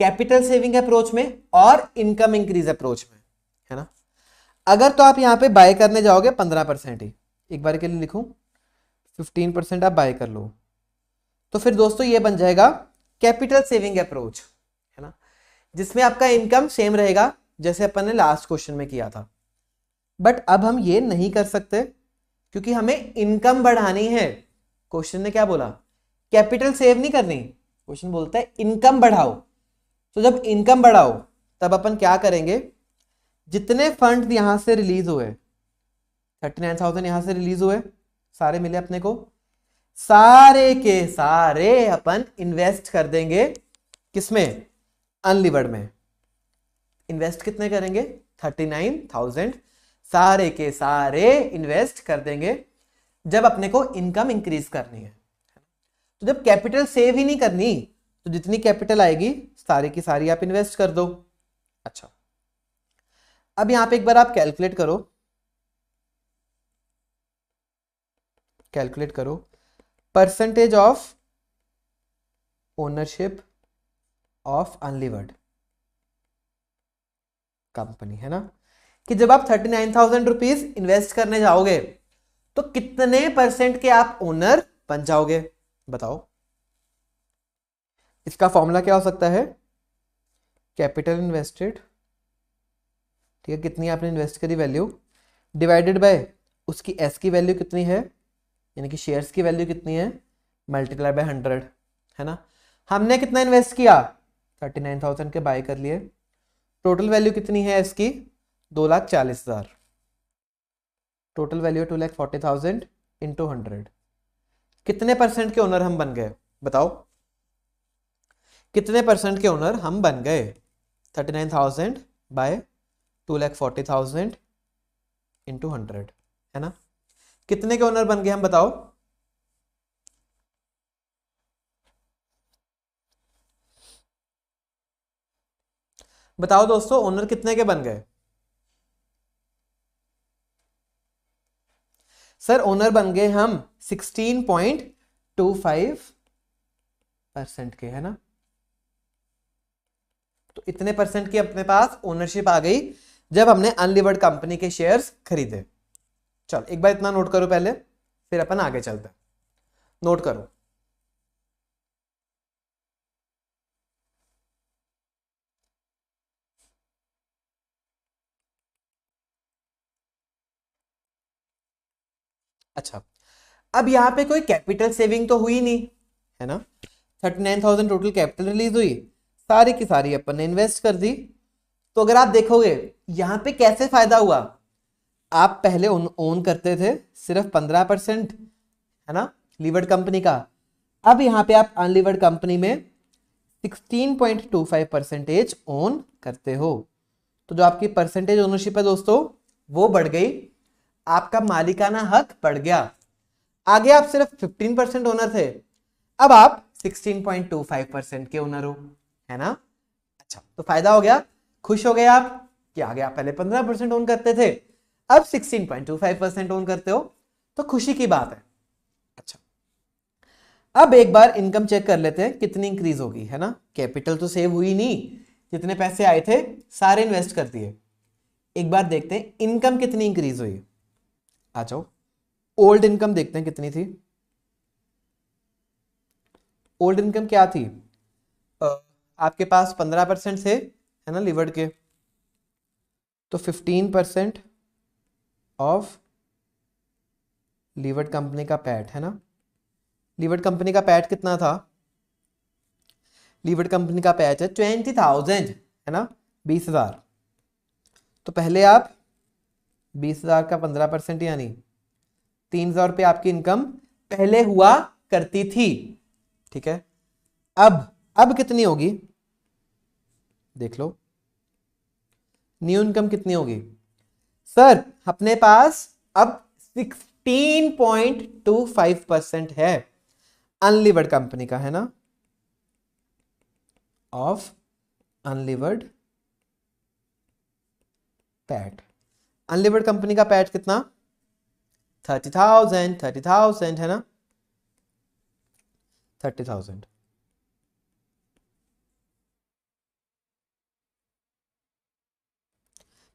कैपिटल सेविंग अप्रोच में और इनकम इंक्रीज अप्रोच में, है ना। अगर तो आप यहां पे बाय करने जाओगे 15% ही, एक बार के लिए लिखूं 15% आप बाय कर लो, तो फिर दोस्तों ये बन जाएगा कैपिटल सेविंग अप्रोच, है ना, जिसमें आपका इनकम सेम रहेगा जैसे अपन ने लास्ट क्वेश्चन में किया था। बट अब हम ये नहीं कर सकते क्योंकि हमें इनकम बढ़ानी है। क्वेश्चन ने क्या बोला? कैपिटल सेव नहीं करनी, क्वेश्चन बोलता है इनकम बढ़ाओ। तो जब इनकम बढ़ाओ तब अपन क्या करेंगे? जितने फंड यहां से रिलीज हुए, 39,000 यहां से रिलीज हुए, सारे मिले अपने को, सारे के सारे अपन इन्वेस्ट कर देंगे किसमें? अनलिवर्ड में। इन्वेस्ट कितने करेंगे? 39,000 सारे के सारे इन्वेस्ट कर देंगे जब अपने को इनकम इंक्रीज करनी है। तो जब कैपिटल सेव ही नहीं करनी तो जितनी कैपिटल आएगी सारी की सारी आप इन्वेस्ट कर दो। अच्छा, अब यहां पे एक बार आप कैलकुलेट करो, percentage of ownership of unlevered company, है ना, कि जब आप 39,000 रुपीज इन्वेस्ट करने जाओगे तो कितने परसेंट के आप ओनर बन जाओगे? बताओ। इसका फॉर्मूला क्या हो सकता है? कैपिटल इन्वेस्टेड, ठीक है, कितनी आपने इन्वेस्ट करी वैल्यू, डिवाइडेड बाय उसकी एस की वैल्यू कितनी है यानी कि शेयर्स की वैल्यू कितनी है, मल्टीप्लाई बाय 100, है ना। हमने कितना इन्वेस्ट किया? 39,000 के बाय कर लिए। टोटल वैल्यू कितनी है इसकी? 2,40,000। Total value 2,40,000 into 100। कितने परसेंट के ओनर हम बन गए? बताओ, कितने परसेंट के ओनर हम बन गए? 39,000 बाय 2,40,000 इंटू 100, है ना। कितने के ओनर बन गए हम? बताओ। बताओ दोस्तों, ओनर कितने के बन गए? सर ओनर बन गए हम 16.25% के, है ना। तो इतने परसेंट की अपने पास ओनरशिप आ गई जब हमने अनलिवर्ड कंपनी के शेयर्स खरीदे। चलो एक बार इतना नोट करो पहले, फिर अपन आगे चलते हैं। नोट करो। अच्छा, अब यहां पे कोई कैपिटल सेविंग तो हुई नहीं, है ना। 39,000 टोटल कैपिटल रिलीज हुई, सारी की सारी अपन ने इन्वेस्ट कर दी। तो अगर आप देखोगे यहां पे कैसे फायदा हुआ, आप पहले ओन करते थे सिर्फ 15%, है ना, लीवर्ड कंपनी का। अब यहां पे आप अनलीवर्ड कंपनी में 16.25% ओन करते हो। तो जो आपकी परसेंटेज ओनरशिप है दोस्तों वो बढ़ गई, आपका मालिकाना हक बढ़ गया। आगे आप सिर्फ 15% ओनर थे, अब आप 16.25% के ओनर हो, है ना। अच्छा, तो फायदा हो गया, खुश हो गए आप कि आगे आप पहले 15% ओन करते थे, अब 16.25% ओन करते हो, तो खुशी की बात है। अच्छा, अब एक बार इनकम चेक कर लेते हैं कितनी इंक्रीज होगी, है ना। कैपिटल तो सेव हुई नहीं, जितने पैसे आए थे सारे इन्वेस्ट कर दिए। एक बार देखते हैं इनकम कितनी इंक्रीज हुई। आ जाओ, ओल्ड इनकम देखते हैं कितनी थी। ओल्ड इनकम क्या थी? आपके पास 15% थे, है ना, लिवर्ड के, तो 15% ऑफ लीवर्ड कंपनी का पैट, है ना। लीवर्ड कंपनी का पैट कितना था? लीवर्ड कंपनी का पैट है 20,000, है ना, 20,000। तो पहले आप 20,000 का 15% यानी 3,000 रुपये आपकी इनकम पहले हुआ करती थी, ठीक है। अब कितनी होगी देख लो, न्यू इनकम कितनी होगी सर, अपने पास अब 16.25% है अनलिवर्ड कंपनी का, है ना, of unlevered PAT. Unlevered company का पैट कितना, 30,000 है ना, 30,000।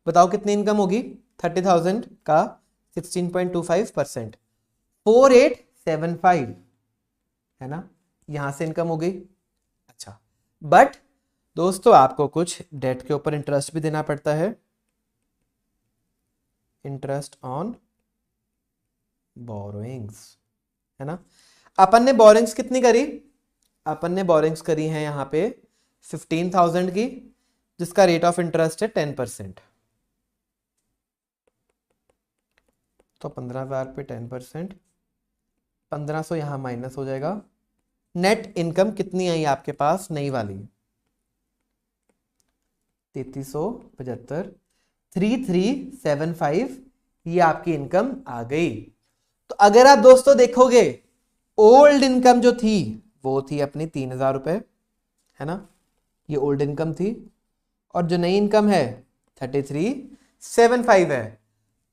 बताओ कितनी इनकम होगी 30,000 का 16.25%, 4875, है ना, यहां से इनकम हो गई। अच्छा, बट दोस्तों आपको कुछ डेट के ऊपर इंटरेस्ट भी देना पड़ता है, इंटरेस्ट ऑन बोरोइंग्स, है ना। अपन ने बोरिंग्स कितनी करी, अपन ने बोरिंग्स करी है यहां पे 15,000 की, जिसका रेट ऑफ इंटरेस्ट है 10%। तो 15,000 पे 10%, 1,500 यहां माइनस हो जाएगा। नेट इनकम कितनी आई आपके पास नई वाली, 3375, 3375, ये आपकी इनकम आ गई। तो अगर आप दोस्तों देखोगे ओल्ड इनकम जो थी वो थी अपनी 3,000 रुपए, है ना, ये ओल्ड इनकम थी, और जो नई इनकम है 3375 है।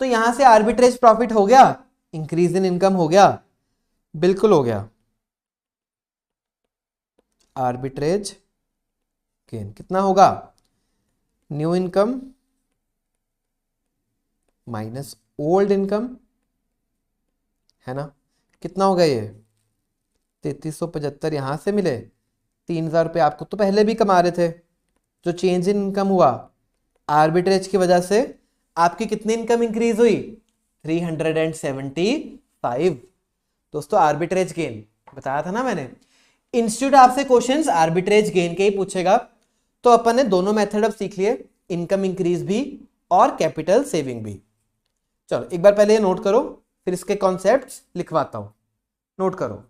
तो यहां से आर्बिट्रेज प्रॉफिट हो गया, इंक्रीज इन इनकम हो गया, बिल्कुल हो गया। आर्बिट्रेज गेन कितना होगा, new income minus old income, है ना, कितना होगा ये 3375, यहां से मिले 3,000 रुपये आपको तो पहले भी कमा रहे थे, जो चेंज इन इनकम हुआ आर्बिट्रेज की वजह से आपकी कितनी इनकम इंक्रीज हुई, 375। दोस्तों आर्बिट्रेज गेन बताया था ना मैंने, इंस्टीट्यूट आपसे क्वेश्चंस आर्बिट्रेज गेन के ही पूछेगा। तो अपन ने दोनों मेथड अब सीख लिए, इनकम इंक्रीज भी और कैपिटल सेविंग भी। चलो एक बार पहले ये नोट करो, फिर इसके कॉन्सेप्ट्स लिखवाता हूं, नोट करो।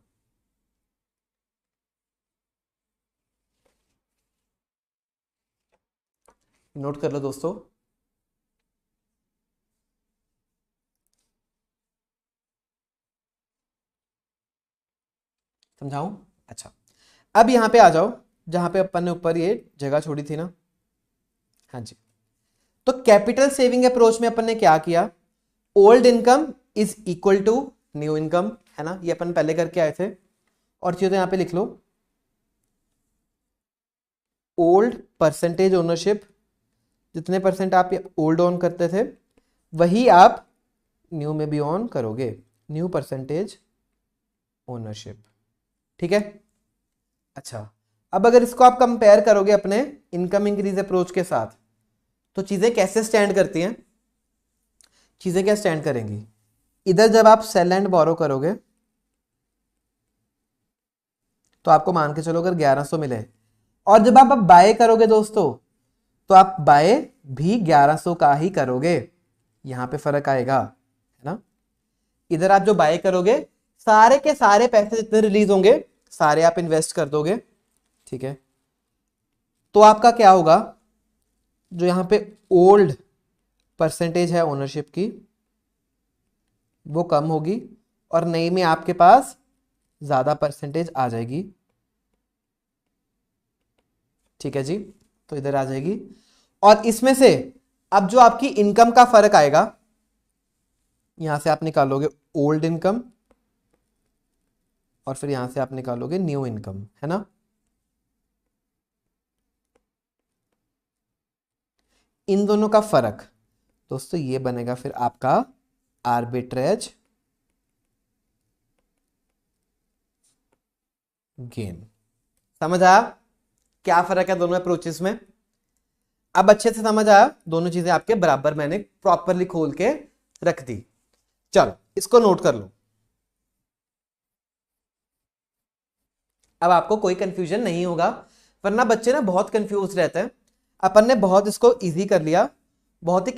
नोट कर लो दोस्तों, समझाऊं। अच्छा, अब यहां पे आ जाओ जहां पे अपन ने ऊपर ये जगह छोड़ी थी ना, हाँ जी। तो कैपिटल सेविंग अप्रोच में अपन ने क्या किया, old income is equal to new income, है ना, ये अपन पहले करके आए थे। और चीजें यहां पे लिख लो, ओल्ड परसेंटेज ओनरशिप, जितने परसेंट आप ओल्ड ऑन करते थे वही आप न्यू में भी ऑन करोगे, न्यू परसेंटेज ओनरशिप, ठीक है। अच्छा, अब अगर इसको आप कंपेयर करोगे अपने इनकम इंक्रीज अप्रोच के साथ, तो चीजें कैसे स्टैंड करती हैं, चीजें क्या स्टैंड करेंगी, इधर जब आप सेल एंड बोरो करोगे तो आपको मान के चलो अगर 1100 मिले, और जब आप बाय करोगे दोस्तों तो आप बाय भी 1100 का ही करोगे, यहां पे फर्क आएगा, है ना। इधर आप जो बाय करोगे सारे के सारे पैसे जितने रिलीज होंगे सारे आप इन्वेस्ट कर दोगे, ठीक है। तो आपका क्या होगा, जो यहां पे ओल्ड परसेंटेज है ओनरशिप की वो कम होगी, और नई में आपके पास ज्यादा परसेंटेज आ जाएगी, ठीक है जी। तो इधर आ जाएगी, और इसमें से अब जो आपकी इनकम का फर्क आएगा, यहां से आप निकालोगे ओल्ड इनकम और फिर यहां से आप निकालोगे न्यू इनकम, है ना। इन दोनों का फर्क दोस्तों ये बनेगा फिर आपका आर्बिट्रेज गेन। समझ आया क्या फर्क है दोनों अप्रोचेस में, अब अच्छे से समझ आया, दोनों चीजें आपके बराबर मैंने प्रॉपरली खोल के रख दी। चलो इसको नोट कर लो, अब आपको कोई कंफ्यूजन नहीं होगा, वरना बच्चे ना बहुत कंफ्यूज रहते हैं। अपन ने बहुत इसको इजी कर लिया, बहुत ही